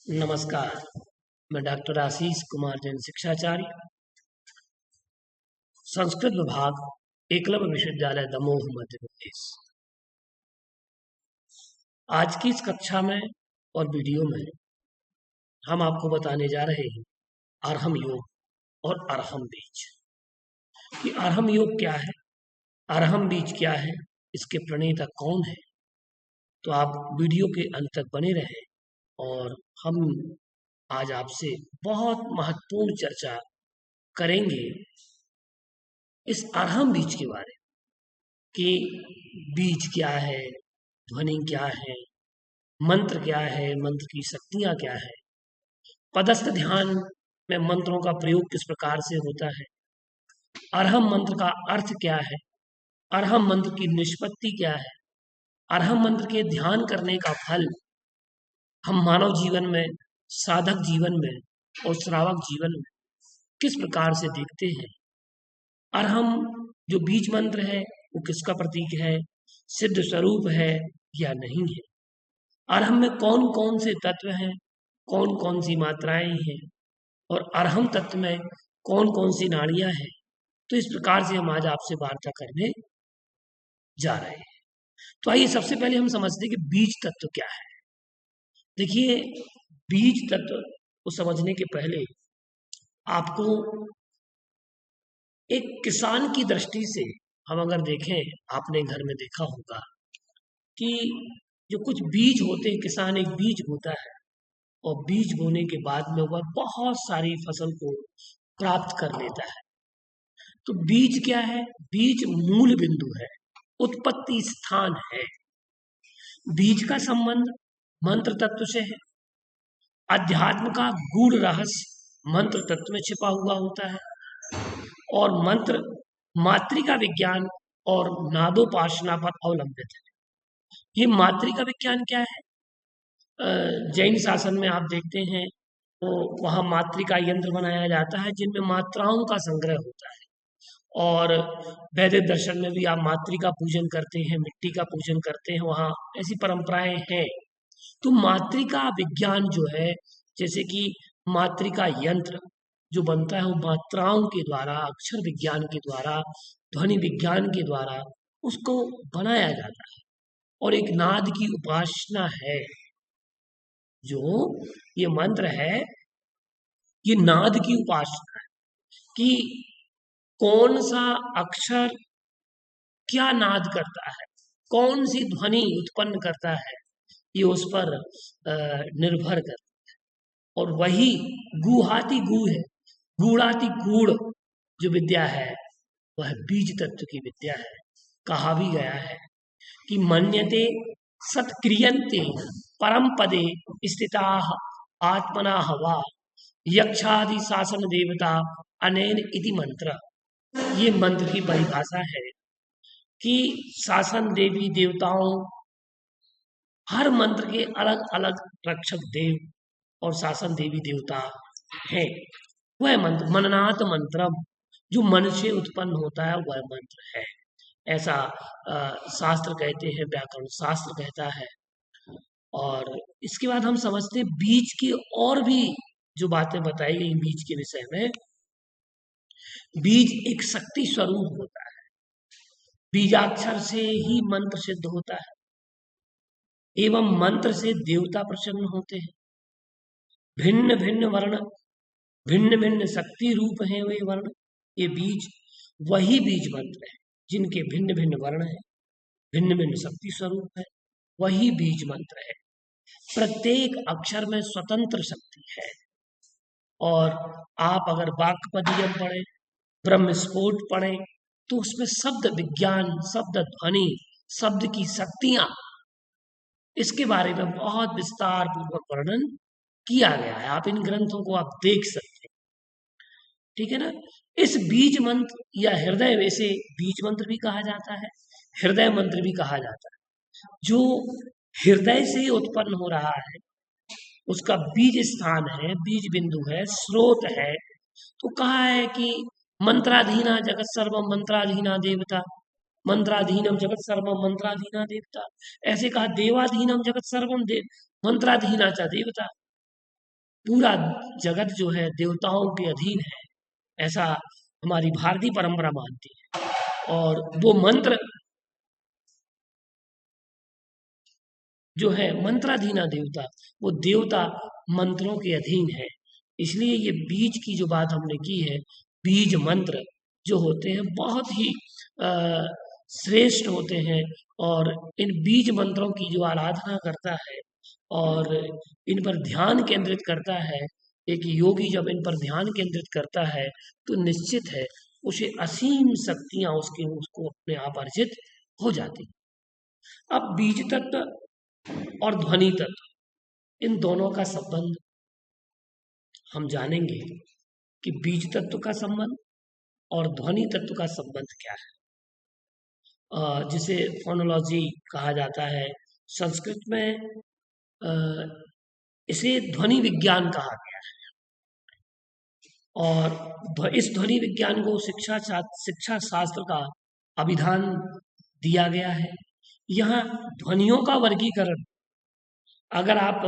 नमस्कार। मैं डॉक्टर आशीष कुमार जैन, शिक्षाचार्य, संस्कृत विभाग, एकलव्य विश्वविद्यालय दमोह, मध्य प्रदेश। आज की इस कक्षा में और वीडियो में हम आपको बताने जा रहे हैं अर्हम योग और अर्हम बीज। कि अर्हम योग क्या है, अर्हम बीज क्या है, इसके प्रणेता कौन है। तो आप वीडियो के अंत तक बने रहें और हम आज आपसे बहुत महत्वपूर्ण चर्चा करेंगे इस अर्हम बीज के बारे में कि बीज क्या है, ध्वनि क्या है, मंत्र क्या है, मंत्र की शक्तियाँ क्या है, पदस्थ ध्यान में मंत्रों का प्रयोग किस प्रकार से होता है, अर्हम मंत्र का अर्थ क्या है, अर्हम मंत्र की निष्पत्ति क्या है, अर्हम मंत्र के ध्यान करने का फल हम मानव जीवन में, साधक जीवन में और श्रावक जीवन में किस प्रकार से देखते हैं। अर्हम जो बीज मंत्र है वो किसका प्रतीक है, सिद्ध स्वरूप है या नहीं है, अर्हम में कौन कौन से तत्व हैं, कौन कौन सी मात्राएं हैं और अर्हम तत्व में कौन कौन सी नाड़ियां हैं। तो इस प्रकार से हम आज आपसे वार्ता करने जा रहे हैं। तो आइए सबसे पहले हम समझते हैं कि बीज तत्व क्या है। देखिए, बीज तत्व को समझने के पहले आपको एक किसान की दृष्टि से हम अगर देखें, आपने घर में देखा होगा कि जो कुछ बीज होते हैं, किसान एक बीज बोता है और बीज बोने के बाद में वह बहुत सारी फसल को प्राप्त कर लेता है। तो बीज क्या है, बीज मूल बिंदु है, उत्पत्ति स्थान है। बीज का संबंध मंत्र तत्व से है। अध्यात्म का गूढ़ रहस्य मंत्र तत्व में छिपा हुआ होता है और मंत्र मातृका विज्ञान और नादोपासना पर अवलंबित है। ये मातृका विज्ञान क्या है? जैन शासन में आप देखते हैं तो वहाँ मातृका यंत्र बनाया जाता है जिनमें मात्राओं का संग्रह होता है। और वैदिक दर्शन में भी आप मातृका पूजन करते हैं, मिट्टी का पूजन करते हैं, वहाँ ऐसी परंपराएं हैं। तो मातृका विज्ञान जो है, जैसे कि मातृका यंत्र जो बनता है वो मात्राओं के द्वारा, अक्षर विज्ञान के द्वारा, ध्वनि विज्ञान के द्वारा उसको बनाया जाता है और एक नाद की उपासना है। जो ये मंत्र है ये नाद की उपासना है कि कौन सा अक्षर क्या नाद करता है, कौन सी ध्वनि उत्पन्न करता है, ये उस पर निर्भर करता है। और वही गुहाति गू है, गूढ़ाति गूढ़ जो विद्या है वह बीज तत्व की विद्या है। कहा भी गया है कि मन्यते सत्क्रियन्ते परम पदे स्थिताः आत्मनाः वा यक्षादि शासन देवता अनेन इति मंत्र। ये मंत्र की परिभाषा है कि शासन देवी देवताओं, हर मंत्र के अलग अलग रक्षक देव और शासन देवी देवता है। वह मंत्र मननात् मंत्रम, जो मन से उत्पन्न होता है वह मंत्र है, ऐसा शास्त्र कहते हैं, व्याकरण शास्त्र कहता है। और इसके बाद हम समझते हैं बीज की और भी जो बातें बताई गई बीज के विषय में। बीज एक शक्ति स्वरूप होता है, बीजाक्षर से ही मंत्र सिद्ध होता है एवं मंत्र से देवता प्रसन्न होते हैं। भिन्न भिन्न वर्ण, भिन्न भिन्न शक्ति रूप हैं वे वर्ण। ये बीज वही बीज मंत्र है जिनके भिन्न भिन्न वर्ण है, भिन्न भिन्न शक्ति स्वरूप है, वही बीज मंत्र है। प्रत्येक अक्षर में स्वतंत्र शक्ति है। और आप अगर वाक्पदीयम पढ़ें, ब्रह्मस्फोट पढ़ें, तो उसमें शब्द विज्ञान, शब्द ध्वनि, शब्द की शक्तियां, इसके बारे में बहुत विस्तार पूर्वक वर्णन किया गया है। आप इन ग्रंथों को आप देख सकते हैं, ठीक है ना। इस बीज मंत्र या हृदय, वैसे बीज मंत्र भी कहा जाता है, हृदय मंत्र भी कहा जाता है। जो हृदय से उत्पन्न हो रहा है उसका बीज स्थान है, बीज बिंदु है, स्रोत है। तो कहा है कि मंत्राधीना जगत सर्वम मंत्राधीना देवता, मंत्राधीनम जगत सर्वम मंत्राधीना देवता। ऐसे कहा देवाधीनम जगत सर्वम देव मंत्राधीना च देवता। पूरा जगत जो है देवताओं के अधीन है, ऐसा हमारी भारतीय परंपरा मानती है। और वो मंत्र जो है मंत्राधीना देवता, वो देवता मंत्रों के अधीन है। इसलिए ये बीज की जो बात हमने की है, बीज मंत्र जो होते हैं बहुत ही श्रेष्ठ होते हैं। और इन बीज मंत्रों की जो आराधना करता है और इन पर ध्यान केंद्रित करता है, एक योगी जब इन पर ध्यान केंद्रित करता है तो निश्चित है उसे असीम शक्तियां उसकी उसको अपने आप अर्जित हो जाती। अब बीज तत्व और ध्वनि तत्व, इन दोनों का संबंध हम जानेंगे कि बीज तत्व का संबंध और ध्वनि तत्व का संबंध क्या है। जिसे फोनोलॉजी कहा जाता है, संस्कृत में इसे ध्वनि विज्ञान कहा गया है। और इस ध्वनि विज्ञान को शिक्षा शास्त्र का अभिधान दिया गया है। यहाँ ध्वनियों का वर्गीकरण, अगर आप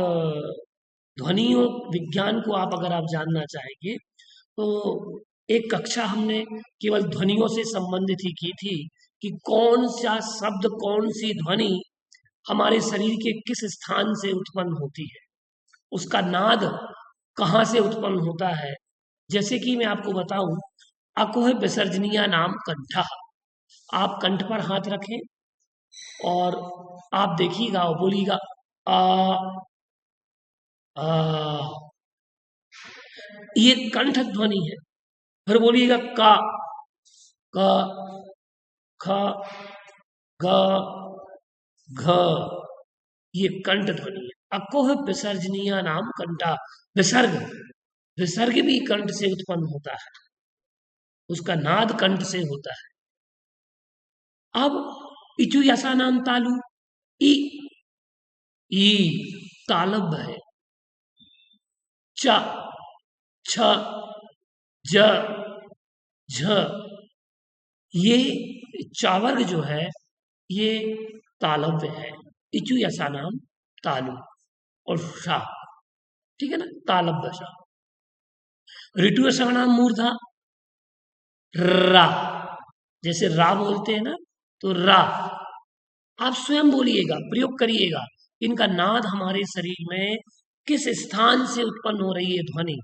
ध्वनियों विज्ञान को अगर आप जानना चाहेंगे तो एक कक्षा हमने केवल ध्वनियों से संबंधित ही की थी कि कौन सा शब्द, कौन सी ध्वनि हमारे शरीर के किस स्थान से उत्पन्न होती है, उसका नाद कहाँ से उत्पन्न होता है। जैसे कि मैं आपको बताऊं, अकुह विसर्जनीय नाम कंठा। आप कंठ पर हाथ रखें और आप देखिएगा और बोलिएगा आ, आ, ये कंठ ध्वनि है। फिर बोलिएगा का, ख, ग, घ, ये कंठ ध्वनि है। अकोह विसर्जनीय नाम कंठा। विसर्ग, विसर्ग भी कंठ से उत्पन्न होता है, उसका नाद कंठ से होता है। अब इचु यसा नाम तालु, ई, ई तालब है। च, छ, ज, झ, ये चावर्ग जो है ये तालव्य है। इचु यसा नाम तालु और शा, ठीक है ना, तालव्य शा। ऋतु यसा नाम मूर्धा, रा, जैसे रा बोलते हैं ना, तो रा आप स्वयं बोलिएगा, प्रयोग करिएगा। इनका नाद हमारे शरीर में किस स्थान से उत्पन्न हो रही है ध्वनि,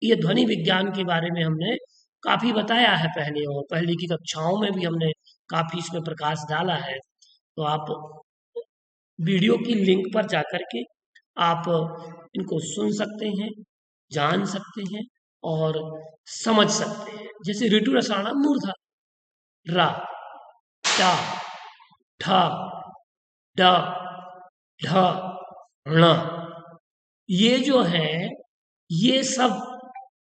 ये ध्वनि विज्ञान के बारे में हमने काफी बताया है पहले, और पहले की कक्षाओं में भी हमने काफी इसमें प्रकाश डाला है। तो आप वीडियो की लिंक पर जाकर के आप इनको सुन सकते हैं, जान सकते हैं और समझ सकते हैं। जैसे ऋतु रसायन मूर्धा, रा, टा, ठ, ड, ढ, ण, ये जो है ये सब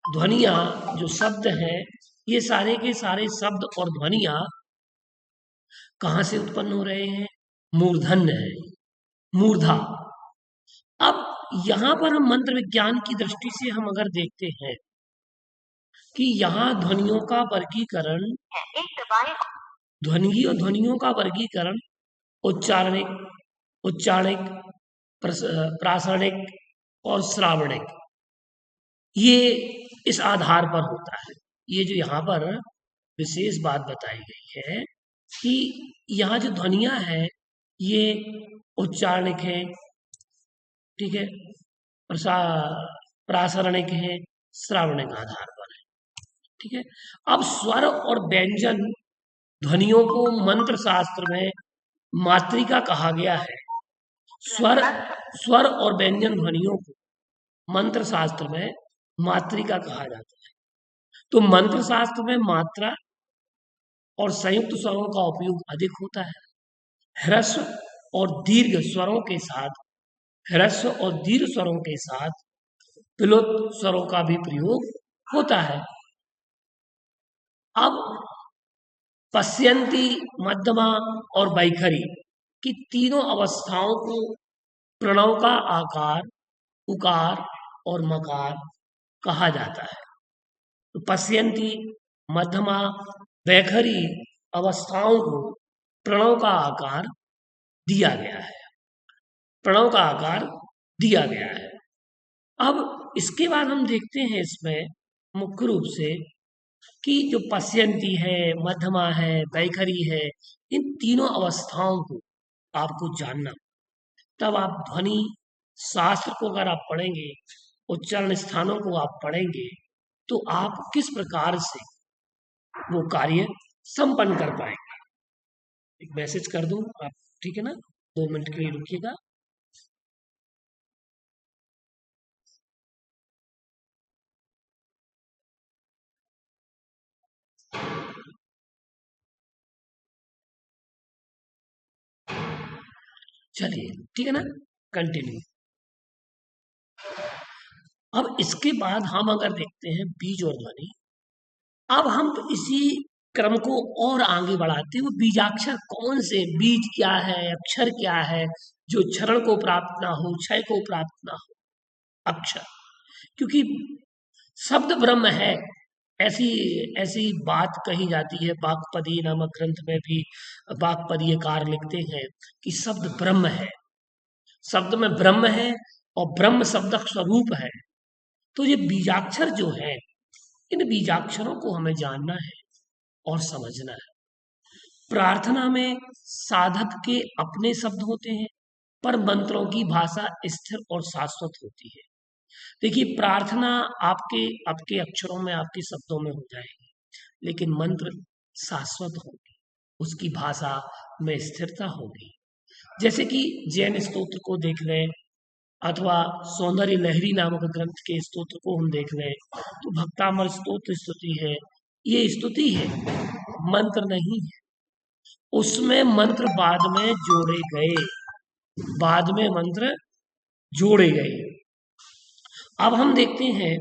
ध्वनिया जो शब्द हैं, ये सारे के सारे शब्द और ध्वनिया कहाँ से उत्पन्न हो रहे हैं, मूर्धन्य है, मूर्धा। अब यहाँ पर हम मंत्र विज्ञान की दृष्टि से हम अगर देखते हैं कि यहाँ ध्वनियों का वर्गीकरण, ध्वनियों का वर्गीकरण उच्चारणिक, उच्चारणिक, प्रासरणिक और श्रावणिक, ये इस आधार पर होता है। ये जो यहाँ पर विशेष बात बताई गई है कि यहाँ जो ध्वनियाँ हैं ये उच्चारणिक है, ठीक है, प्रासरणिक है, श्रावणिक आधार पर है, ठीक है। अब स्वर और व्यंजन ध्वनियों को मंत्र शास्त्र में मात्रिका कहा गया है। स्वर और व्यंजन ध्वनियों को मंत्र शास्त्र में मात्रिका कहा जाता है। तो मंत्र शास्त्र में मात्रा और संयुक्त स्वरों का उपयोग अधिक होता है। ह्रस्व और दीर्घ स्वरों के साथ, ह्रस्व और दीर्घ स्वरों के साथ प्लुत स्वरों का भी प्रयोग होता है। अब पश्यंती, मध्यमा और वैखरी की तीनों अवस्थाओं को प्रणव का आकार, उकार और मकार कहा जाता है। तो पश्यंती, मध्यमा, वैखरी अवस्थाओं को प्रणव का आकार दिया गया है, प्रणव का आकार दिया गया है। अब इसके बाद हम देखते हैं इसमें मुख्य रूप से कि जो पश्यंती है, मध्यमा है, वैखरी है, इन तीनों अवस्थाओं को आपको जानना। तब आप ध्वनि शास्त्र को अगर आप पढ़ेंगे, उच्चारण स्थानों को आप पढ़ेंगे, तो आप किस प्रकार से वो कार्य संपन्न कर पाएंगे। एक मैसेज कर दूं आप, ठीक है ना, 2 मिनट के लिए रुकिएगा। चलिए, ठीक है ना, कंटिन्यू। अब इसके बाद हम अगर देखते हैं बीज और ध्वनि, अब हम इसी क्रम को और आगे बढ़ाते हैं। वो बीजाक्षर कौन से, बीज क्या है, अक्षर क्या है, जो क्षरण को प्राप्त ना हो, क्षय को प्राप्त ना हो, अक्षर। क्योंकि शब्द ब्रह्म है, ऐसी ऐसी बात कही जाती है। वाक्पदी नामक ग्रंथ में भी वाक्पदीयकार लिखते हैं कि शब्द ब्रह्म है, शब्द में ब्रह्म है और ब्रह्म शब्द स्वरूप है। तो ये बीजाक्षर जो है, इन बीजाक्षरों को हमें जानना है और समझना है। प्रार्थना में साधक के अपने शब्द होते हैं, पर मंत्रों की भाषा स्थिर और शाश्वत होती है। देखिए, प्रार्थना आपके आपके अक्षरों में, आपके शब्दों में हो जाएगी, लेकिन मंत्र शाश्वत होगी, उसकी भाषा में स्थिरता होगी। जैसे कि जैन स्तोत्र को देख लें, अथवा सौंदर्य लहरी नामक ग्रंथ के स्तोत्र को हम देख लें, तो भक्तामर स्तोत्र स्तुति है, ये स्तुति है, मंत्र नहीं है। उसमें मंत्र बाद में जोड़े गए, बाद में मंत्र जोड़े गए। अब हम देखते हैं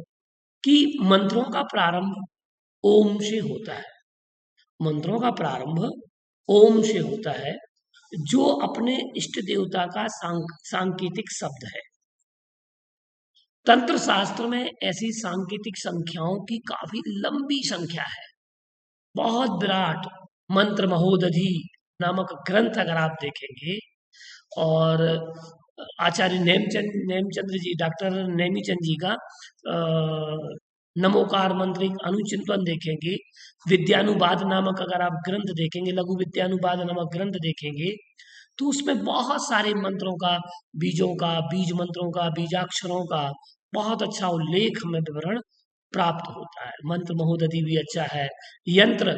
कि मंत्रों का प्रारंभ ओम से होता है। मंत्रों का प्रारंभ ओम से होता है, जो अपने इष्ट देवता का सांकेतिक शब्द है। तंत्र शास्त्र में ऐसी सांकेतिक संख्याओं की काफी लंबी संख्या है, बहुत विराट। मंत्र महोदधि नामक ग्रंथ अगर आप देखेंगे, और आचार्य नेमचंद्र जी, डॉक्टर नेमीचंद जी का नमोकार मंत्र एक अनुचिंतन देखेंगे, विद्यानुवाद नामक अगर आप ग्रंथ देखेंगे, लघु विद्यानुवाद नामक ग्रंथ देखेंगे, तो उसमें बहुत सारे मंत्रों का, बीजों का, बीज मंत्रों का, बीजाक्षरों का बहुत अच्छा उल्लेख हमें विवरण प्राप्त होता है। मंत्र महोदधि भी अच्छा है। यंत्र,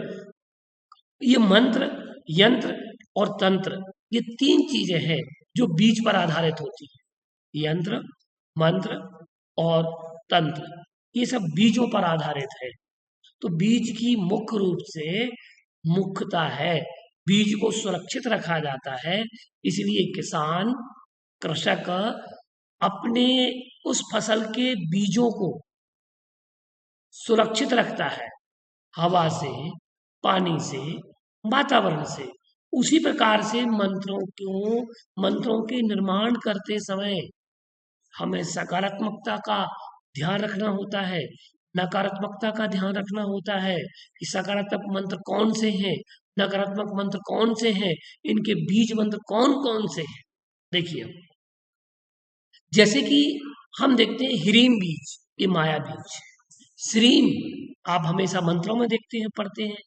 ये मंत्र, यंत्र और तंत्र, ये 3 चीजें हैं जो बीज पर आधारित होती है। यंत्र, मंत्र और तंत्र, ये सब बीजों पर आधारित है। तो बीज की मुख्य रूप से मुख्यता है, बीज को सुरक्षित रखा जाता है। इसलिए किसान, कृषक अपने उस फसल के बीजों को सुरक्षित रखता है, हवा से, पानी से, वातावरण से। उसी प्रकार से मंत्रों के निर्माण करते समय हमें सकारात्मकता का ध्यान रखना होता है, नकारात्मकता का ध्यान रखना होता है कि सकारात्मक मंत्र कौन से हैं, नकारात्मक मंत्र कौन से हैं, इनके बीज मंत्र कौन कौन से हैं। देखिए, जैसे कि हम देखते हैं ह्रीम बीज, ये माया बीज। श्रीम आप हमेशा मंत्रों में देखते हैं, पढ़ते हैं,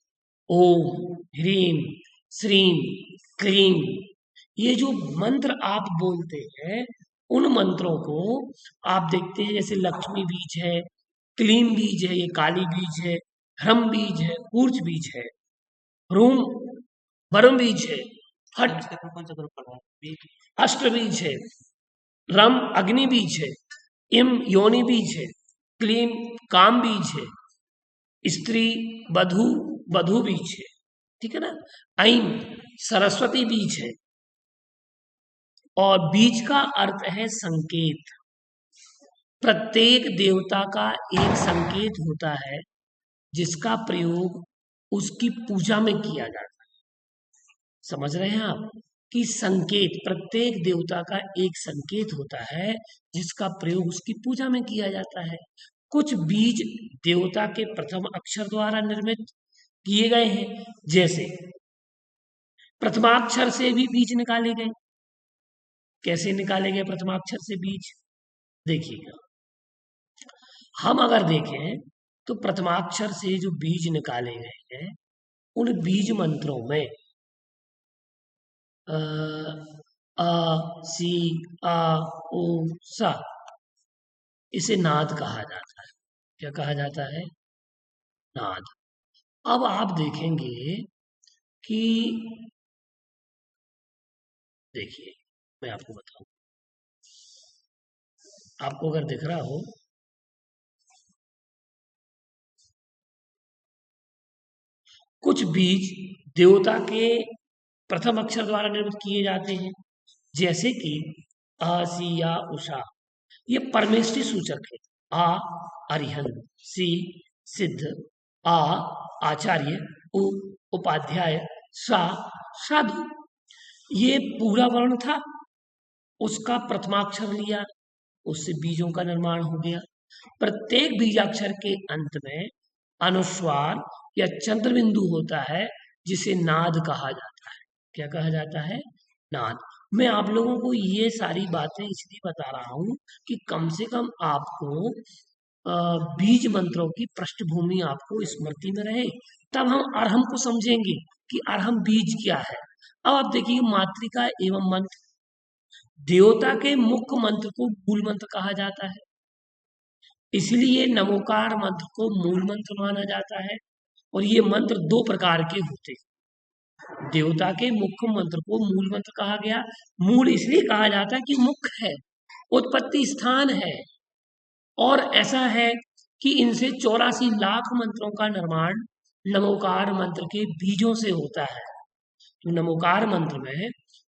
ओम, ह्रीम, श्रीम, क्लीम। ये जो मंत्र आप बोलते हैं, उन मंत्रों को आप देखते हैं, जैसे लक्ष्मी बीज है, क्लीम बीज है, ये काली बीज है, ह्रम बीज है, ऊर्ज बीज है, रूम वरुण बीज है, हट अष्ट बीज है, रम अग्नि बीज है, इम योनि बीज है, क्लीम काम बीज है, स्त्री बधु बधु बीज है, ठीक है ना, ऐम सरस्वती बीज है। और बीज का अर्थ है संकेत। प्रत्येक देवता का एक संकेत होता है, जिसका प्रयोग उसकी पूजा में किया जाता है। समझ रहे हैं आप कि संकेत, प्रत्येक देवता का एक संकेत होता है, जिसका प्रयोग उसकी पूजा में किया जाता है। कुछ बीज देवता के प्रथम अक्षर द्वारा निर्मित किए गए हैं, जैसे प्रथमाक्षर से भी बीज निकाले गए। कैसे निकाले गए प्रथमाक्षर से बीज, देखिएगा। हम अगर देखें तो प्रथमाक्षर से जो बीज निकाले गए हैं उन बीज मंत्रों में अ, अ, सी, आ, ओ, सा, इसे नाद कहा जाता है। क्या कहा जाता है? नाद। अब आप देखेंगे कि देखिए, मैं आपको बताऊं, आपको अगर दिख रहा हो, कुछ बीज देवता के प्रथम अक्षर द्वारा निर्मित किए जाते हैं, जैसे कि अ, सी, या, उषा, ये परमेष्टि सूचक है। आ अरिहंत, सी सिद्ध, आ आचार्य, उ उपाध्याय, सा साधु। ये पूरा वर्ण था, उसका प्रथमाक्षर लिया, उससे बीजों का निर्माण हो गया। प्रत्येक बीजाक्षर के अंत में अनुस्वार या चंद्र बिंदु होता है, जिसे नाद कहा जाता है। क्या कहा जाता है? नाद। मैं आप लोगों को ये सारी बातें इसलिए बता रहा हूँ कि कम से कम आपको अ, बीज मंत्रों की पृष्ठभूमि आपको स्मृति में रहे, तब हम अरहम को समझेंगे कि अरहम बीज क्या है। अब आप देखिए, मातृका एवं मंत्र, देवता के मुख्य मंत्र को मूल मंत्र कहा जाता है, इसलिए नमोकार मंत्र को मूल मंत्र माना जाता है। और ये मंत्र दो प्रकार के होते हैं। देवता के मुख्य मंत्र को मूल मंत्र कहा गया। मूल इसलिए कहा जाता है कि मुख्य है, उत्पत्ति स्थान है, और ऐसा है कि इनसे 84 लाख मंत्रों का निर्माण नमोकार मंत्र के बीजों से होता है। तो नमोकार मंत्र में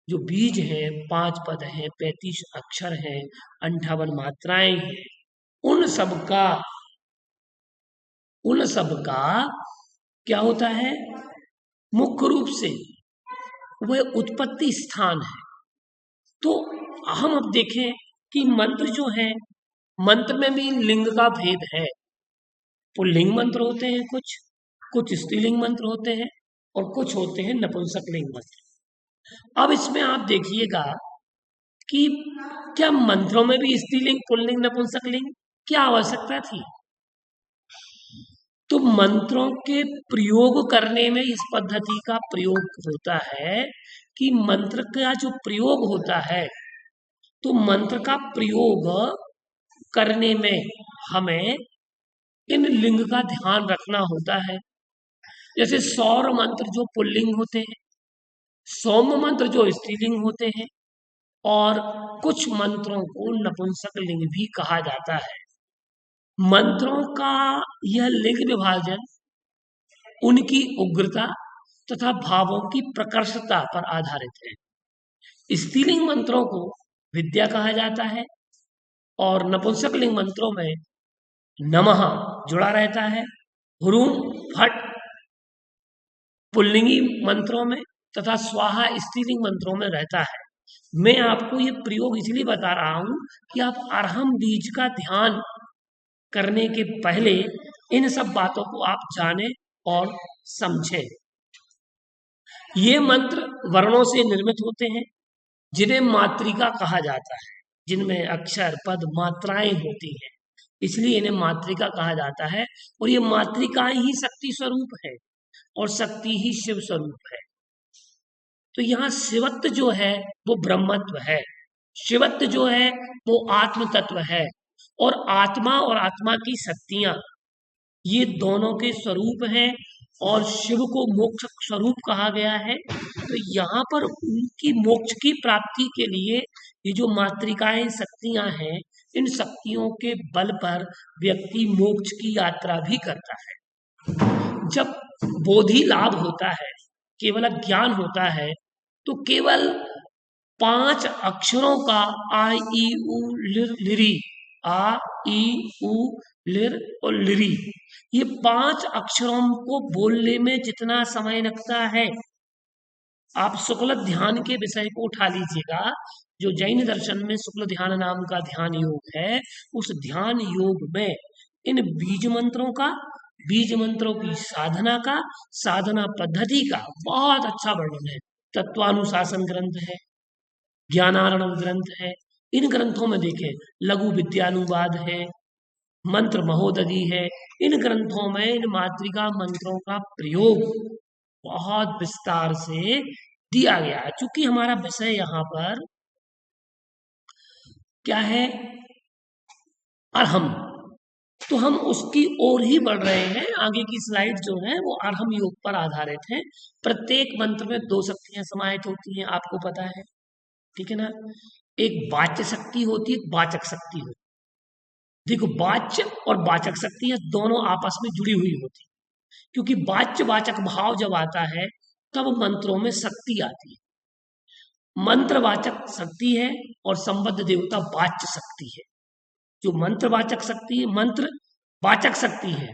जो बीज हैं, 5 पद हैं, 35 अक्षर हैं, 58 मात्राएं हैं, उन सब का उन सब का क्या होता है? मुख्य रूप से वह उत्पत्ति स्थान है। तो हम अब देखें कि मंत्र जो है, मंत्र में भी लिंग का भेद है। पुल्लिंग मंत्र होते हैं, कुछ स्त्रीलिंग मंत्र होते हैं, और कुछ होते हैं नपुंसक लिंग मंत्र। अब इसमें आप देखिएगा कि क्या मंत्रों में भी स्त्रीलिंग, पुल्लिंग, नपुंसक लिंग, क्या आवश्यकता थी? तो मंत्रों के प्रयोग करने में इस पद्धति का प्रयोग होता है कि मंत्र का जो प्रयोग होता है, तो मंत्र का प्रयोग करने में हमें इन लिंग का ध्यान रखना होता है। जैसे सौर मंत्र जो पुल्लिंग होते हैं, सौम्य मंत्र जो स्त्रीलिंग होते हैं, और कुछ मंत्रों को नपुंसक लिंग भी कहा जाता है। मंत्रों का यह लिंग विभाजन उनकी उग्रता तथा भावों की प्रकर्षता पर आधारित है। स्त्रीलिंग मंत्रों को विद्या कहा जाता है, और नपुंसक लिंग मंत्रों में नमः जुड़ा रहता है। हुरूम, फट पुल्लिंगी मंत्रों में, तथा स्वाहा स्त्रीलिंग मंत्रों में रहता है। मैं आपको ये प्रयोग इसलिए बता रहा हूं कि आप अरहम बीज का ध्यान करने के पहले इन सब बातों को आप जानें और समझें। ये मंत्र वर्णों से निर्मित होते हैं, जिन्हें मातृका कहा जाता है, जिनमें अक्षर, पद, मात्राएं होती हैं, इसलिए इन्हें मातृका कहा जाता है। और ये मातृकाएं ही शक्ति स्वरूप है, और शक्ति ही शिव स्वरूप है। तो यहाँ शिवत्व जो है वो ब्रह्मत्व है, शिवत्व जो है वो आत्म तत्व है, और आत्मा की शक्तियां, ये दोनों के स्वरूप हैं। और शिव को मोक्ष स्वरूप कहा गया है। तो यहाँ पर उनकी मोक्ष की प्राप्ति के लिए ये जो मातृकाएं शक्तियां हैं, इन शक्तियों के बल पर व्यक्ति मोक्ष की यात्रा भी करता है। जब बोधि लाभ होता है, केवल ज्ञान होता है, तो केवल 5 अक्षरों का आ ई उ लिरी, आ ई उ लिर और लिरी, ये 5 अक्षरों को बोलने में जितना समय लगता है, आप शुक्ल ध्यान के विषय को उठा लीजिएगा। जो जैन दर्शन में शुक्ल ध्यान नाम का ध्यान योग है, उस ध्यान योग में इन बीज मंत्रों का, बीज मंत्रों की साधना का, साधना पद्धति का बहुत अच्छा वर्णन है। तत्वानुशासन ग्रंथ है, ज्ञानार्णव ग्रंथ है, इन ग्रंथों में देखें, लघु विद्यानुवाद है, मंत्र महोदधि है। इन ग्रंथों में इन मातृका मंत्रों का प्रयोग बहुत विस्तार से दिया गया है। चूंकि हमारा विषय यहाँ पर क्या है, अर्हम, तो हम उसकी ओर ही बढ़ रहे हैं। आगे की स्लाइड जो है वो अर्हम योग पर आधारित है। प्रत्येक मंत्र में दो शक्तियां समाहित होती हैं, आपको पता है, ठीक है ना। एक वाच्य शक्ति होती है, एक वाचक शक्ति होती है। देखो, वाच्य और वाचक शक्तियां दोनों आपस में जुड़ी हुई होती है, क्योंकि वाच्य वाचक भाव जब आता है तब मंत्रों में शक्ति आती है। मंत्रवाचक शक्ति है और संबद्ध देवता वाच्य शक्ति है। जो मंत्रवाचक शक्ति है, मंत्र वाचक शक्ति है,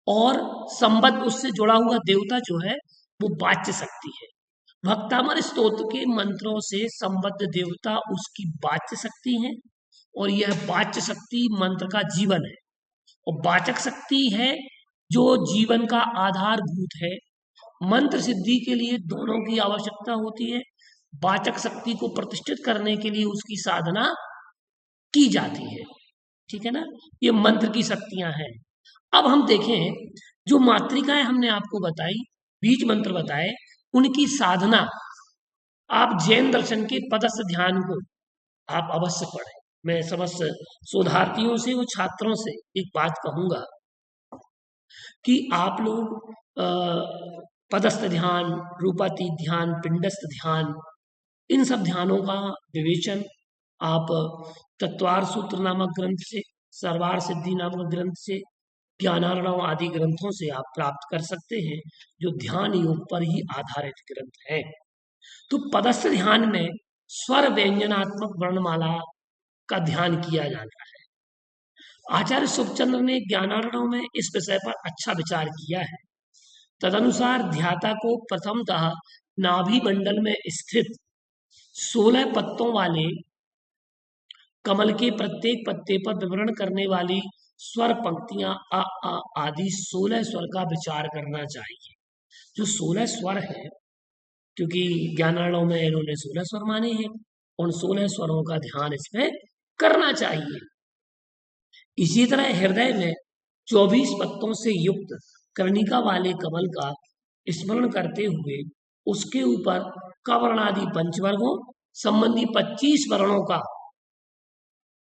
और संबद्ध उससे जुड़ा हुआ देवता जो है वो वाच्य शक्ति है। भक्तामर स्तोत्र के मंत्रों से संबद्ध देवता उसकी वाच्य शक्ति है, और यह वाच्य शक्ति मंत्र का जीवन है। और वाचक शक्ति है जो जीवन का आधारभूत है। मंत्र सिद्धि के लिए दोनों की आवश्यकता होती है। वाचक शक्ति को प्रतिष्ठित करने के लिए उसकी साधना की जाती है, ठीक है ना। ये मंत्र की शक्तियां हैं। अब हम देखें, जो मातृकाएं हमने आपको बताई, बीज मंत्र बताए, उनकी साधना आप जैन दर्शन के पदस्थ ध्यान को आप अवश्य पढ़ें। मैं समस्त शोधार्थियों से, वो छात्रों से एक बात कहूंगा कि आप लोग पदस्थ ध्यान, रूपातीत ध्यान, पिंडस्थ ध्यान, इन सब ध्यानों का विवेचन आप तत्वार सूत्र नामक ग्रंथ से, सर्वार सिद्धि नामक ग्रंथ से, ज्ञानार्णव आदि ग्रंथों से आप प्राप्त कर सकते हैं, जो ध्यान योग पर ही आधारित ग्रंथ है। तो पदस्थ ध्यान में स्वर व्यंजनात्मक वर्णमाला का ध्यान किया जाता है। आचार्य सुखचंद्र ने ज्ञानार्णव में इस विषय पर अच्छा विचार किया है। तदनुसार ध्याता को प्रथमतः नाभि मंडल में स्थित 16 पत्तों वाले कमल के प्रत्येक पत्ते पर विवरण करने वाली स्वर पंक्तियां अ आ आदि 16 स्वर का विचार करना चाहिए। जो 16 स्वर है, क्योंकि ज्ञानार्णव में इन्होंने 16 स्वर माने हैं, उन 16 स्वरों का ध्यान इसमें करना चाहिए। इसी तरह हृदय में 24 पत्तों से युक्त कर्णिका वाले कमल का स्मरण करते हुए उसके ऊपर कवर्णादि पंचवर्गों संबंधी 25 वर्णों का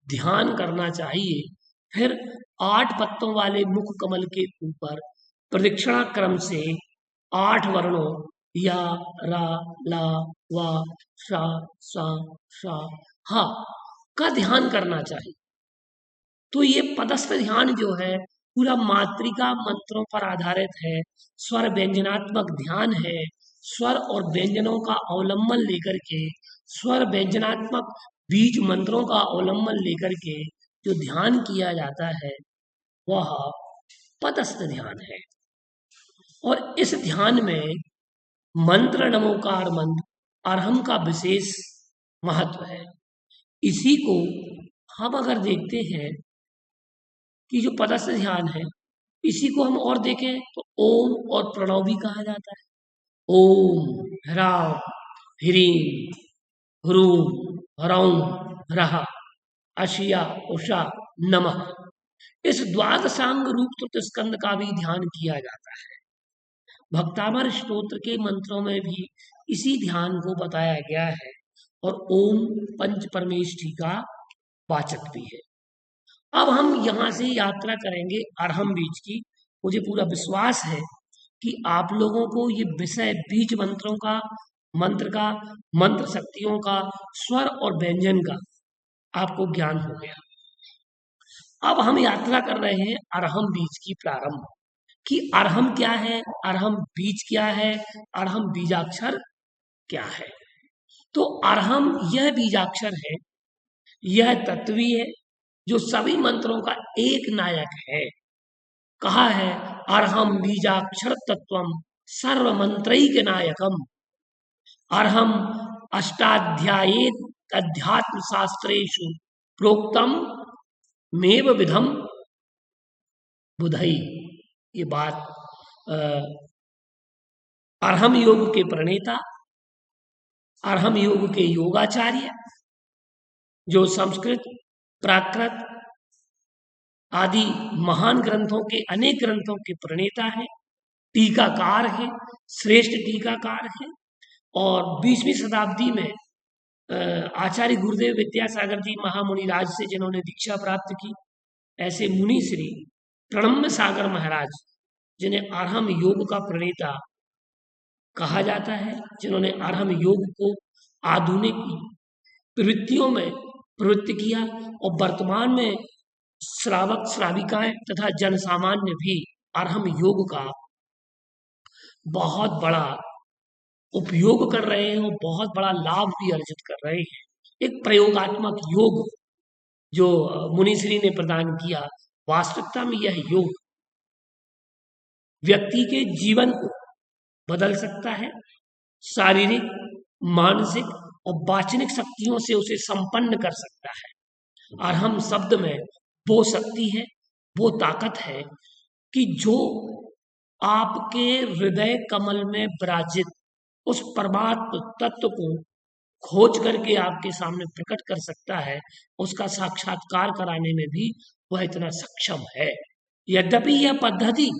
ध्यान करना चाहिए। फिर 8 पत्तों वाले मुख कमल के ऊपर प्रदक्षिणा क्रम से 8 वर्णों या, रा, ला, वा, शा, सा, शा, हा का ध्यान करना चाहिए। तो ये पदस्थ ध्यान जो है पूरा मातृका मंत्रों पर आधारित है, स्वर व्यंजनात्मक ध्यान है। स्वर और व्यंजनों का अवलंबन लेकर के, स्वर व्यंजनात्मक बीज मंत्रों का अवलंबन लेकर के जो ध्यान किया जाता है वह पदस्थ ध्यान है। और इस ध्यान में मंत्र नमोकार मंत्र अर्हम का विशेष महत्व है। इसी को हम अगर देखते हैं कि जो पदस्थ ध्यान है, इसी को हम और देखें तो ओम और प्रणव भी कहा जाता है। ओम ह्रां ह्रीं ह्रूं ह्रौं ह्रः अशिया उषा नमः, इस द्वादशांग रूप तो स्कंद का भी ध्यान किया जाता है। भक्तामर स्तोत्र के मंत्रों में भी इसी ध्यान को बताया गया है, और ओम पंच परमेष्ठी का वाचक भी है। अब हम यहाँ से यात्रा करेंगे अर्हम बीज की। मुझे पूरा विश्वास है कि आप लोगों को ये विषय बीज मंत्रों का, मंत्र शक्तियों का, स्वर और व्यंजन का आपको ज्ञान हो गया। अब हम यात्रा कर रहे हैं अर्हम बीज की प्रारंभ, कि अर्हम क्या है, अर्हम बीज क्या है, अर्हम बीजाक्षर क्या है। तो अर्हम यह बीजाक्षर है, यह तत्वी है जो सभी मंत्रों का एक नायक है। कहा है अर्हम बीजाक्षर तत्वम सर्व मंत्रैक नायकम। अर्हम अष्टाध्यायेत अध्यात्म शास्त्रेषु प्रोक्तम मेव विधम बुधई। ये बात अर्हम योग के प्रणेता, अर्हम योग के योगाचार्य, जो संस्कृत, प्राकृत आदि महान ग्रंथों के, अनेक ग्रंथों के प्रणेता हैं, टीकाकार हैं, श्रेष्ठ टीकाकार हैं। और 20वीं शताब्दी में आचार्य गुरुदेव विद्यासागर जी महामुनिराज से जिन्होंने दीक्षा प्राप्त की, ऐसे मुनि श्री प्रणम्य सागर महाराज, जिन्हें अरहम योग का प्रणेता कहा जाता है, जिन्होंने अरहम योग को आधुनिक प्रवृत्तियों में प्रवृत्त किया, और वर्तमान में श्रावक श्राविकाएं तथा जन सामान्य भी अरहम योग का बहुत बड़ा उपयोग कर रहे हैं और बहुत बड़ा लाभ भी अर्जित कर रहे हैं। एक प्रयोगात्मक योग जो मुनिश्री ने प्रदान किया, वास्तविकता में यह योग व्यक्ति के जीवन को बदल सकता है, शारीरिक, मानसिक और वाचनिक शक्तियों से उसे संपन्न कर सकता है। अरहम शब्द में वो शक्ति है, वो ताकत है कि जो आपके हृदय कमल में विराजित उस परमात्म तत्व को खोज करके आपके सामने प्रकट कर सकता है, उसका साक्षात्कार कराने में भी वह इतना सक्षम है। यद्यपि यह पद्धति,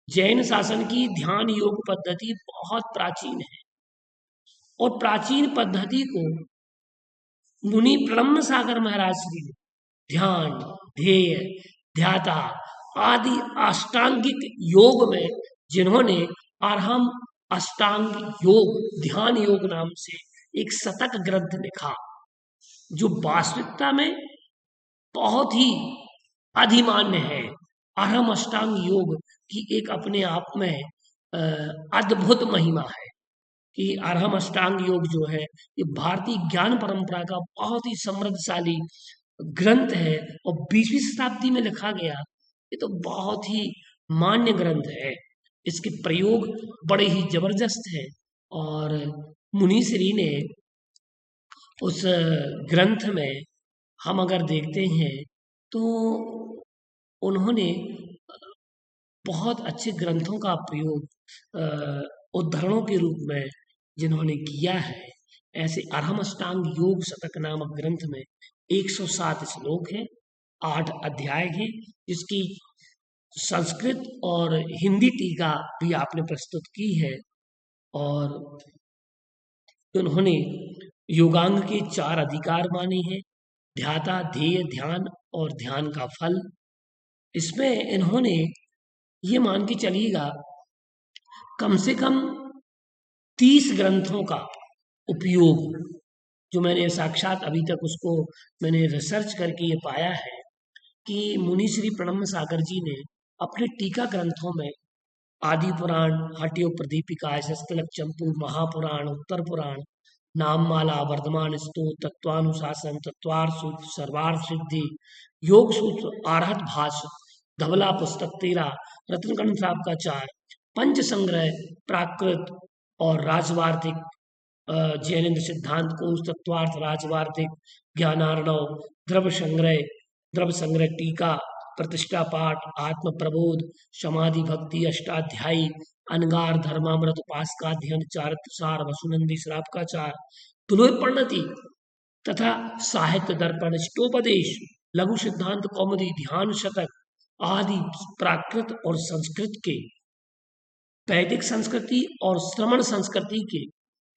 जैन शासन की ध्यान योग पद्धति बहुत प्राचीन है, और प्राचीन पद्धति को मुनि प्रणम्य सागर महाराज श्री ध्यान, ध्येय, ध्याता आदि अष्टांगिक योग में जिन्होंने अरहम अष्टांग योग, ध्यान योग नाम से एक शतक ग्रंथ लिखा, जो वास्तविकता में बहुत ही अधिमान्य है। अरहम अष्टांग योग की एक अपने आप में अद्भुत महिमा है कि अरहम अष्टांग योग जो है, ये भारतीय ज्ञान परंपरा का बहुत ही समृद्धशाली ग्रंथ है, और 20वीं शताब्दी में लिखा गया। ये तो बहुत ही मान्य ग्रंथ है, इसके प्रयोग बड़े ही जबरदस्त हैं। और मुनिश्री ने उस ग्रंथ में हम अगर देखते हैं तो उन्होंने बहुत अच्छे ग्रंथों का प्रयोग उद्धरणों के रूप में जिन्होंने किया है, ऐसे अरहम अष्टांग योग शतक नामक ग्रंथ में 107 श्लोक हैं, 8 अध्याय हैं, जिसकी संस्कृत और हिंदी टीका भी आपने प्रस्तुत की है। और उन्होंने योगांग के 4 अधिकार माने हैं, ध्याता, ध्येय, ध्यान और ध्यान का फल। इसमें इन्होंने ये मान के चलिएगा कम से कम 30 ग्रंथों का उपयोग, जो मैंने साक्षात अभी तक उसको मैंने रिसर्च करके ये पाया है कि मुनि श्री प्रणम्य सागर जी ने अपने टीका ग्रंथों में आदि पुराण, हट्यो प्रदीपिका, शस्तलक चंपू, महापुराण, उत्तर पुराण, नाममाला, वर्धमान स्तोत्र, तत्वानुशासन, तत्वार्थ सूत्र, सर्वार्थ सिद्धि, योग सूत्र, आरहत भाष्य, धवला पुस्तक 13, रत्नकंठ साहब का 4, पंच संग्रह, प्राकृत और राजवार्थिक, जैनेन्द्र सिद्धांत कोश, तत्वार्थ, राजवार्थिक, ज्ञानार्णव, द्रव्य संग्रह टीका, प्रतिष्ठा पाठ, आत्म प्रबोध, समाधि भक्ति, अष्टाध्यायी, अनगार, धर्मामृत, उपासकाध्ययन, चारित्र सार, वसुनंदी श्राप का 4, तुलोय प्रणति तथा साहित्य दर्पण, इष्टोपदेश, लघु सिद्धांत कौमुदी, ध्यान शतक आदि प्राकृत और संस्कृत के, वैदिक संस्कृति और श्रमण संस्कृति के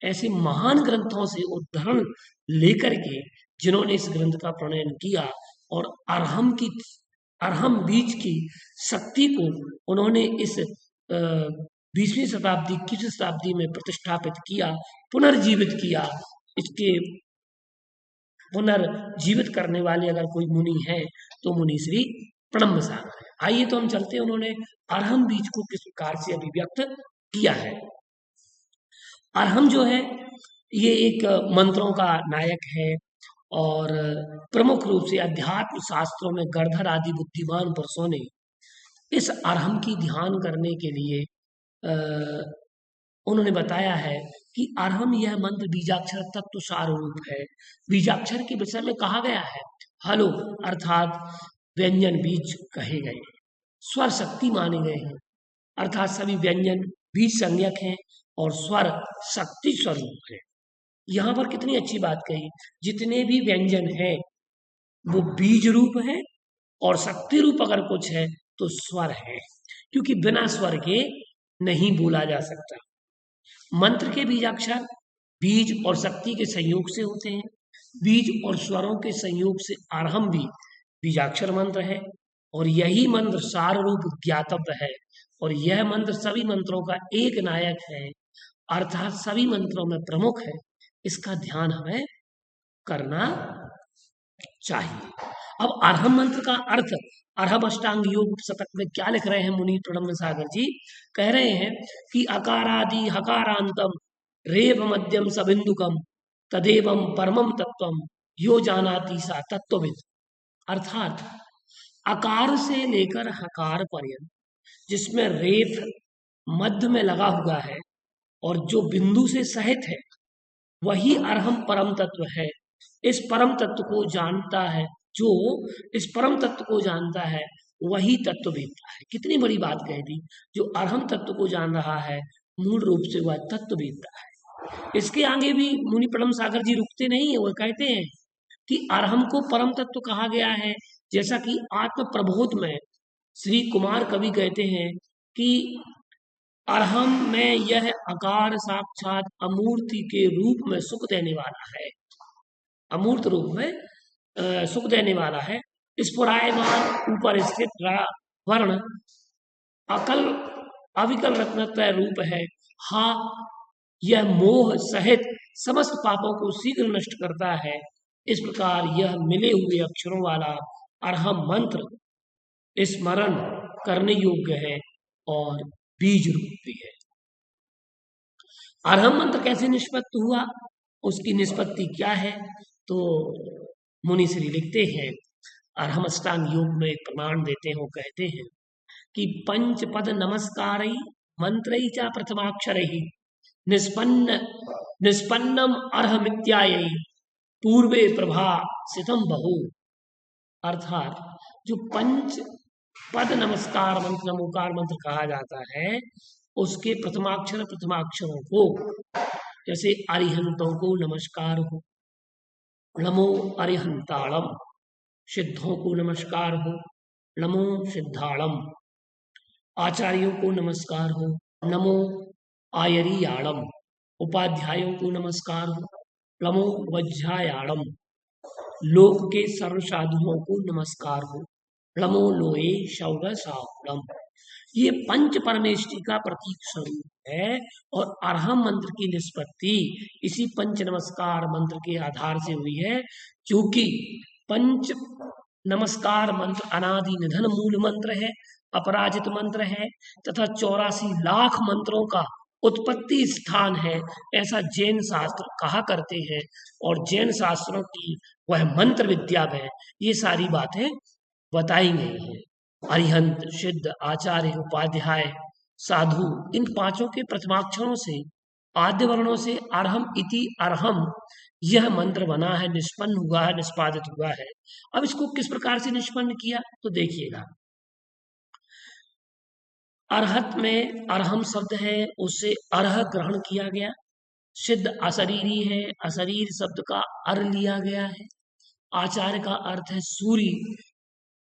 ऐसे महान ग्रंथों से उद्धरण लेकर के जिन्होंने इस ग्रंथ का प्रणयन किया, और अरहम बीज की शक्ति को उन्होंने इस 20वीं शताब्दी, 21वीं शताब्दी में प्रतिष्ठापित किया, पुनर्जीवित किया। इसके पुनर्जीवित करने वाले अगर कोई मुनि है तो मुनि श्री प्रणम्य सागर है। आइए तो हम चलते हैं उन्होंने अरहम बीज को किस प्रकार से अभिव्यक्त किया है। अरहम जो है ये एक मंत्रों का नायक है, और प्रमुख रूप से अध्यात्म शास्त्रों में गणधर आदि बुद्धिमान पुरुषों ने इस अरहम की ध्यान करने के लिए उन्होंने बताया है कि अरहम यह मंत्र बीजाक्षर तत्व सार रूप है। बीजाक्षर के विषय में कहा गया है, हलो अर्थात व्यंजन बीज कहे गए, स्वर शक्ति माने गए हैं, अर्थात सभी व्यंजन बीज संज्ञक हैं और स्वर शक्ति स्वरूप है। यहाँ पर कितनी अच्छी बात कही, जितने भी व्यंजन हैं वो बीज रूप हैं और शक्ति रूप अगर कुछ है तो स्वर है, क्योंकि बिना स्वर के नहीं बोला जा सकता। मंत्र के बीजाक्षर बीज और शक्ति के संयोग से होते हैं। बीज और स्वरों के संयोग से आरंभ भी बीजाक्षर मंत्र है, और यही मंत्र सार रूप ज्ञातव्य है, और यह मंत्र सभी मंत्रों का एक नायक है, अर्थात सभी मंत्रों में प्रमुख है। इसका ध्यान हमें करना चाहिए। अब अरहम मंत्र का अर्थ अरहम अष्टांग योग शतक में क्या लिख रहे हैं मुनि प्रणम्य सागर जी? कह रहे हैं कि अकारादि हकारांतम रेव मध्यम सबिंदुकम तदेवम परमम तत्वम यो जानाति सा तत्वविद। अर्थात अकार से लेकर हकार पर्यंत जिसमें रेफ मध्य में लगा हुआ है और जो बिंदु से सहित है, वही अरहम परम तत्व है। इस परम तत्व को जानता है, जो इस परम तत्व को जानता है वही तत्ववेत्ता है। कितनी बड़ी बात कह दी, जो अरहम तत्व को जान रहा है मूल रूप से वह तत्ववेत्ता है। इसके आगे भी मुनि प्रणम सागर जी रुकते नहीं है, वो कहते हैं कि अरहम को परम तत्व कहा गया है। जैसा कि आत्म प्रबोध में श्री कुमार कवि कहते हैं कि अरहम में यह अकार साक्षात अमूर्ति के रूप में सुख देने वाला है, अमूर्त रूप में सुख देने वाला है। स्फुरायमान ऊपर स्थित वर्ण अकल अविकल रत्नत्रय रूप है। हाँ, यह मोह सहित समस्त पापों को शीघ्र नष्ट करता है। इस प्रकार यह मिले हुए अक्षरों वाला अरहम मंत्र स्मरण करने योग्य है और बीज रूप भी है। अरहम मंत्र कैसे निष्पत्ति हुआ, उसकी निष्पत्ति क्या है? तो मुनि श्री लिखते हैं, अरहम अष्टांग योग में एक प्रमाण देते हैं। वो कहते हैं कि पंच पद नमस्कार मंत्र च प्रथमाक्षर निष्पन्नम अर्हमित्यायै पूर्वे प्रभा सितम बहु। अर्थात जो पंच पद नमस्कार मंत्र नमोकार मंत्र कहा जाता है, उसके प्रथमाक्षरों को, जैसे अरिहंतों को नमस्कार हो, नमो अरिहंताड़म, सिद्धों को नमस्कार हो, नमो सिद्धाड़म, आचार्यों को नमस्कार हो, नमो आयरियाड़म, उपाध्यायों को नमस्कार हो, नमो वज्रायाड़म, लोक के सर्व साधुओं को नमस्कार हो, नमो लोए शौग साहुड़म। ये पंच परमेष्टि का प्रतीक स्वरूप है, और अरहम मंत्र की निष्पत्ति इसी पंच नमस्कार मंत्र के आधार से हुई है। क्योंकि पंच नमस्कार मंत्र अनादि निधन मूल मंत्र है, अपराजित मंत्र है, तथा 84 लाख मंत्रों का उत्पत्ति स्थान है, ऐसा जैन शास्त्र कहा करते हैं। और जैन शास्त्रों की वह मंत्र विद्या में ये सारी बातें बताई गई हैं। अरिहंत, सिद्ध, आचार्य, उपाध्याय, साधु, इन पांचों के प्रथमाक्षरों से, आद्य वर्णों से अरहम इति अरहम यह मंत्र बना है, निष्पन्न हुआ है, निष्पादित हुआ है। अब इसको किस प्रकार से निष्पन्न किया तो देखिएगा। अरहत में अरहम शब्द है, उससे अरह ग्रहण किया गया। सिद्ध अशरीरी है, अशरीर शब्द का अर लिया गया है। आचार्य का अर्थ है सूर्य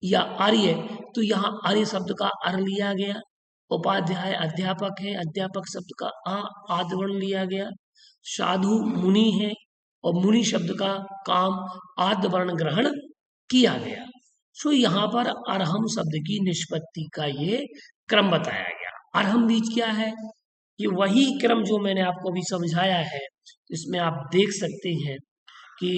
या आर्य, तो यहाँ आर्य शब्द का अर लिया गया। उपाध्याय अध्यापक है, अध्यापक शब्द का आद्यवर्ण लिया गया। साधु मुनि है, और मुनि शब्द का काम आद्यवर्ण ग्रहण किया गया। सो यहाँ पर अरहम शब्द की निष्पत्ति का ये क्रम बताया गया। अरहम बीज क्या है? ये वही क्रम जो मैंने आपको अभी समझाया है। इसमें आप देख सकते हैं कि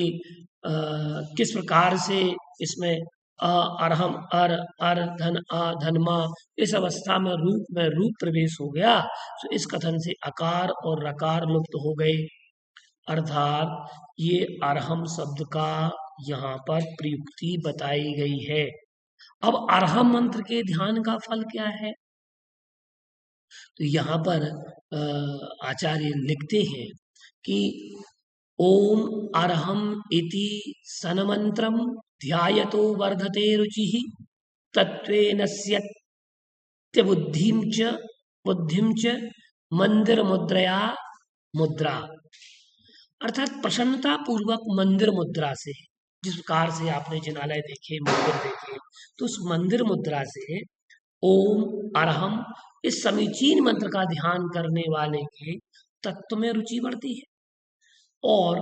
किस प्रकार से इसमें अरहम अर धन धनमा इस अवस्था में रूप प्रवेश हो गया। तो इस कथन से अकार और रकार लुप्त हो गए, अर्थात ये अरहम शब्द का यहाँ पर प्रयुक्ति बताई गई है। अब अरहम मंत्र के ध्यान का फल क्या है? तो यहाँ पर आचार्य लिखते हैं कि ओम अरहम इति सनमंत्रम ध्यायतो वर्धते रुचिः तत्वेन स्यत्य बुद्धिं च मंदिर मुद्रया मुद्रा। अर्थात प्रसन्नता पूर्वक मंदिर मुद्रा से जिस प्रकार से आपने जिनालय देखे, मंदिर देखे, तो उस मंदिर मुद्रा से ओम अरहम इस समीचीन मंत्र का ध्यान करने वाले के तत्व में रुचि बढ़ती है और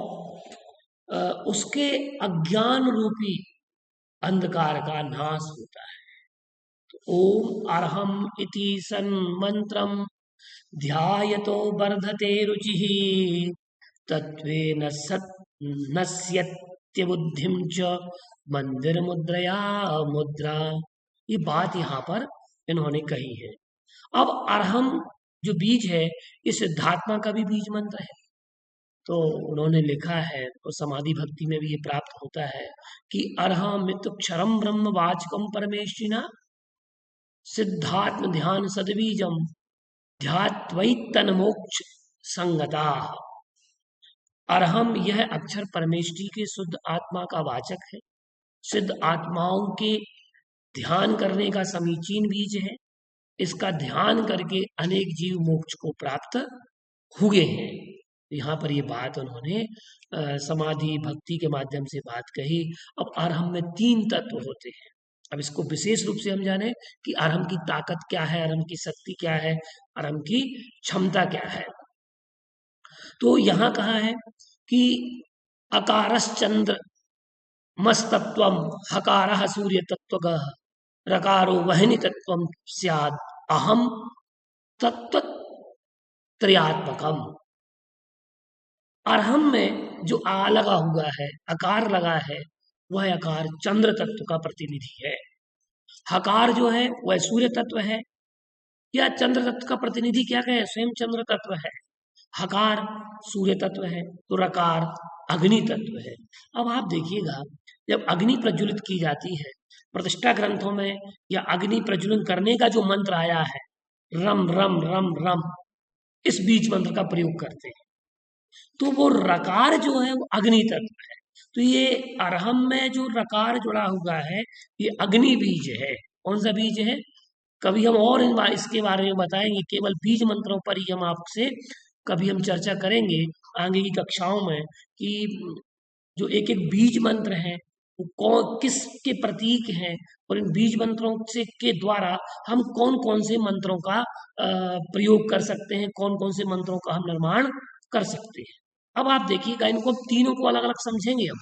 उसके अज्ञान रूपी अंधकार का नाश होता है। तो ओम अरहम इति सन्मंत्रम ध्यायतो वर्धते रुचिः तत्वेन नश्यत्य बुद्धिम च मंदिर मुद्रया मुद्रा। ये बात यहाँ पर इन्होंने कही है। अब अरहम जो बीज है ये सिद्धात्मा का भी बीज मंत्र है। तो उन्होंने लिखा है और समाधि भक्ति में भी ये प्राप्त होता है कि अरहमित क्षरम ब्रह्म वाचकम परमेष्ठिना सिद्धात्म ध्यान सदबीजम ध्यात्वैतन मोक्ष संगता। अरहम यह अक्षर परमेष्ठी के शुद्ध आत्मा का वाचक है, सिद्ध आत्माओं के ध्यान करने का समीचीन बीज है। इसका ध्यान करके अनेक जीव मोक्ष को प्राप्त हुए हैं। यहाँ पर ये बात उन्होंने समाधि भक्ति के माध्यम से बात कही। अब अरहम में 3 तत्व होते हैं। अब इसको विशेष रूप से हम जाने कि अरहम की ताकत क्या है, अरहम की शक्ति क्या है, अरहम की क्षमता क्या है। तो यहाँ कहा है कि अकारश्चंद्र मस्तत्वम हकारः सूर्य तत्वगः रकारो वहनी तत्वम स्याद अहम तत्व त्रयात्मकम। अरहम में जो आ लगा हुआ है, अकार लगा है, वह आकार चंद्र तत्व का प्रतिनिधि है। हकार जो है वह सूर्य तत्व है या चंद्र तत्व का प्रतिनिधि क्या कहे, स्वयं चंद्र तत्व है। हकार सूर्य तत्व है तो रकार अग्नि तत्व है। अब आप देखिएगा जब अग्नि प्रज्वलित की जाती है प्रतिष्ठा ग्रंथों में या अग्नि प्रज्वलन करने का जो मंत्र आया है रम रम रम रम, इस बीज मंत्र का प्रयोग करते हैं तो वो रकार जो है वो अग्नि तत्व है। तो ये अरहम में जो रकार जुड़ा हुआ है ये अग्नि बीज है। कौन सा बीज है, कभी हम और इसके बारे में बताएंगे। केवल बीज मंत्रों पर ही हम आपसे कभी हम चर्चा करेंगे आगे की कक्षाओं में कि जो एक एक बीज मंत्र हैं वो कौन किसके प्रतीक हैं और इन बीज मंत्रों से के द्वारा हम कौन कौन से मंत्रों का प्रयोग कर सकते हैं, कौन कौन से मंत्रों का हम निर्माण कर सकते हैं। अब आप देखिएगा इनको तीनों को अलग अलग समझेंगे हम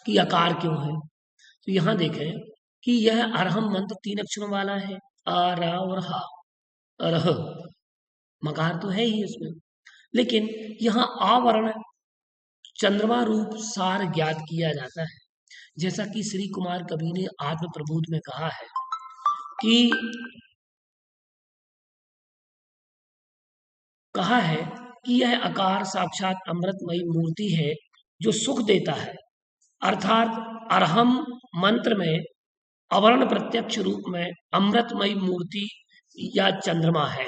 कि आकार क्यों है। तो यहाँ देखें कि यह अरहम मंत्र 3 अक्षरों वाला है, आ रा और हा। अरह मकार तो है ही उसमें, लेकिन यहाँ आवरण चंद्रमा रूप सार ज्ञात किया जाता है। जैसा कि श्री कुमार कवि ने आत्म प्रबोध में कहा है कि यह आकार साक्षात अमृतमयी मूर्ति है जो सुख देता है। अर्थात अरहम मंत्र में आवरण प्रत्यक्ष रूप में अमृतमयी मूर्ति या चंद्रमा है।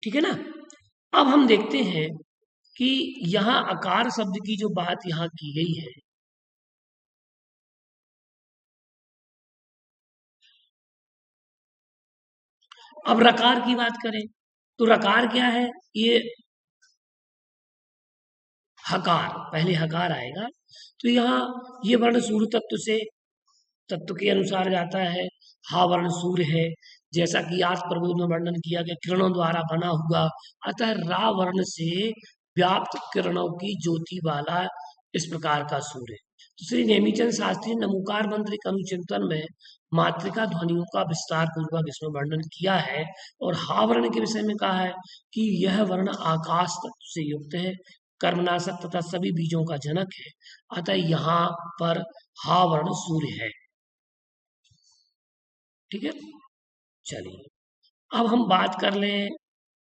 ठीक है ना। अब हम देखते हैं कि यहाँ आकार शब्द की जो बात यहाँ की गई है, अब रकार की बात करें तो रकार क्या है, ये हकार, पहले हकार आएगा तो यहाँ ये वर्ण सूर्य तत्व से तत्व के अनुसार जाता है। हा वर्ण सूर्य है, जैसा कि आज प्रबोध में वर्णन किया गया किरणों द्वारा बना हुआ, अतः रा वर्ण से व्याप्त किरणों की ज्योति वाला इस प्रकार का सूर्य। तो श्री नेमीचंद शास्त्री ने नमोकार मंत्र के अनुचिंतन में मातृका ध्वनियों का विस्तार पूर्वक इसमें वर्णन किया है और हा वर्ण के विषय में कहा है कि यह वर्ण आकाश तत्व से युक्त है, कर्मनाशक तथा सभी बीजों का जनक है, अतः यहाँ पर हा वर्ण सूर्य है। ठीक है, चलिए अब हम बात कर लें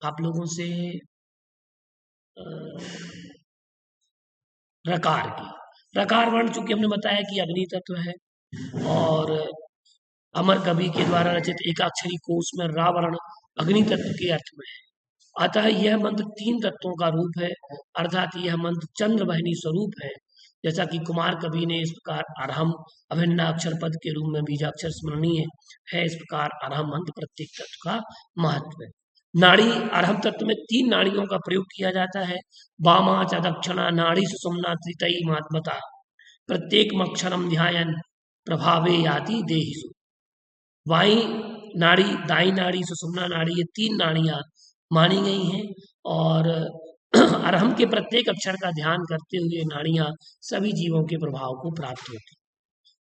आप लोगों से रकार की। रकार वर्ण चूंकि हमने बताया कि अग्नि तत्व है और अमर कवि के द्वारा रचित एकाक्षरी कोश में रा वर्ण अग्नि तत्व के अर्थ में है। अतः यह मंत्र 3 तत्वों का रूप है, अर्थात यह मंत्र चंद्र वाहिनी स्वरूप है। जैसा कि कुमार कवि ने इस प्रकार अरहम अभिन्न अक्षर पद के रूप में बीजाक्षर स्मरणीय है, इस प्रकार अरहम मंत्र प्रत्येक तत्व का महत्व है। नाड़ी अर्हम तत्व में 3 नाड़ियों का प्रयोग किया जाता है। वामा च दक्षिणा नाड़ी सुषुम्ना त्रितयी महात्मता प्रत्येक मक्षरम ध्यायन प्रभावे याति देहिषु। बाई नाड़ी, दाई नाड़ी, सुषुम्ना नाड़ी, ये 3 नाड़ियां मानी गई हैं और अर्हम के प्रत्येक अक्षर का ध्यान करते हुए नाड़ियां सभी जीवों के प्रभाव को प्राप्त होती।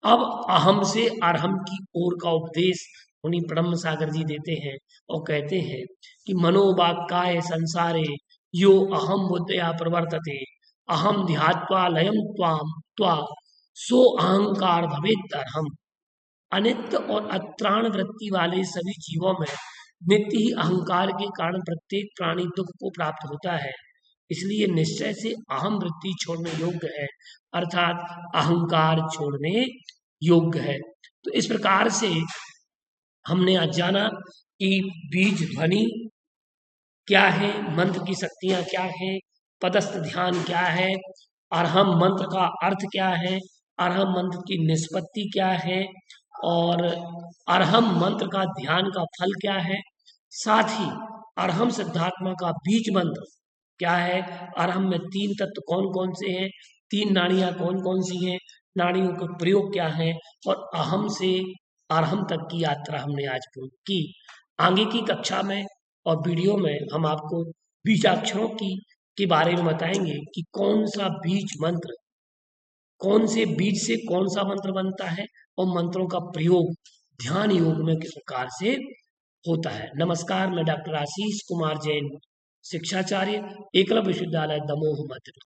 अब अहम से अर्हम की ओर का उपदेश मुनि ब्रह्म सागर जी देते हैं और कहते हैं कि मनोवाक्काय संसारे यो अहम बुद्धया प्रवर्तते अहम ध्यात्वा लयम त्वाम त्वा सो अहंकार भवेत् अर्हम। अनित्य और अत्राण वृत्ति वाले सभी जीवों में नित्य ही अहंकार के कारण प्रत्येक प्राणी दुख को प्राप्त होता है, इसलिए निश्चय से अहम वृत्ति छोड़ने योग्य है, अर्थात अहंकार छोड़ने योग्य है। तो इस प्रकार से हमने आज जाना कि बीज ध्वनि क्या है, मंत्र की शक्तियां क्या है, पदस्थ ध्यान क्या है, अर्हम मंत्र का अर्थ क्या है, अर्हम मंत्र की निष्पत्ति क्या है और अर्हम मंत्र का ध्यान का फल क्या है, साथ ही अर्हम सिद्धात्मा का बीज मंत्र क्या है, अर्हम में 3 तत्व कौन कौन से हैं, 3 नाड़ियां कौन कौन सी हैं, नाड़ियों का प्रयोग क्या है और अहम से अर्हम तक की यात्रा हमने आज पूरी की। आगे की कक्षा में और वीडियो में हम आपको बीजाक्षरों की के बारे में बताएंगे कि कौन सा बीज मंत्र, कौन से बीज से कौन सा मंत्र बनता है और मंत्रों का प्रयोग ध्यान योग में किस प्रकार से होता है। नमस्कार, मैं डॉक्टर आशीष कुमार जैन, शिक्षाचार्य, एकलव्य विश्वविद्यालय दमोह, मध्य प्रदेश।